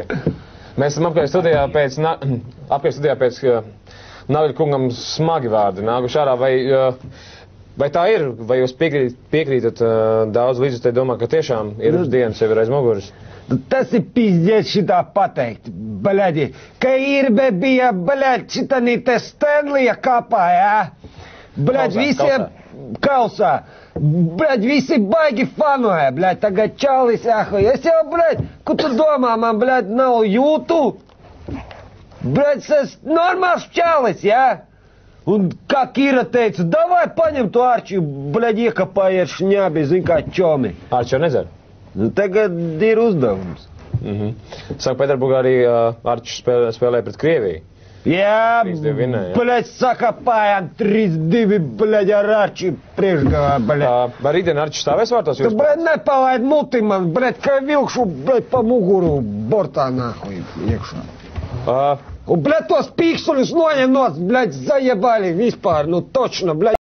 Okay. Mēs esam apkārt studijā pēc Nagļa kungam smagi vārdi nākuši ārā. Vai tā ir? Vai jūs piekrītat daudz līdzjutēji domā, ka tiešām ir uz dienas jau ir aiz muguras? Tas ir pizdiet šitā pateikt, bļaļi. Ka Irbe bija, bļaļ, šitani te Stanlija kapā, jā? Bļaļ, visiem kausā. Bļaļ, visi baigi fanoja, bļaļ, tagad čalis, ahoj. Es jau, bļaļ, ko tu domā, man, bļaļ, nav jūtu? Bļaļ, es normāls čalis, jā? Un kā Kira teica, davai paņem to Arčiju, bļaļ, iekapājiet šņābi, zin kā čomi. Arčiju nezinu. Nu, tagad ir uzdevums. Sanktpēterburgā arī Arčis spēlēja pret Krieviju. Jā, 3-2 vinēja. bļaļ, sakapājām 3-2, bļaļ, ar Arčiju priekšgavā, bļaļ. Vai rītdien Arčis stāvēs vārtos? Tu, bļaļ, nepalaid muti man, bļaļ, kā vilkšu, bļaļ, pa muguru bortā nahuj, iekšā. Un, bļaļ, tos pīksuļus noņem nos, bļaļ, zajebali vispār, nu, točno, bļaļ.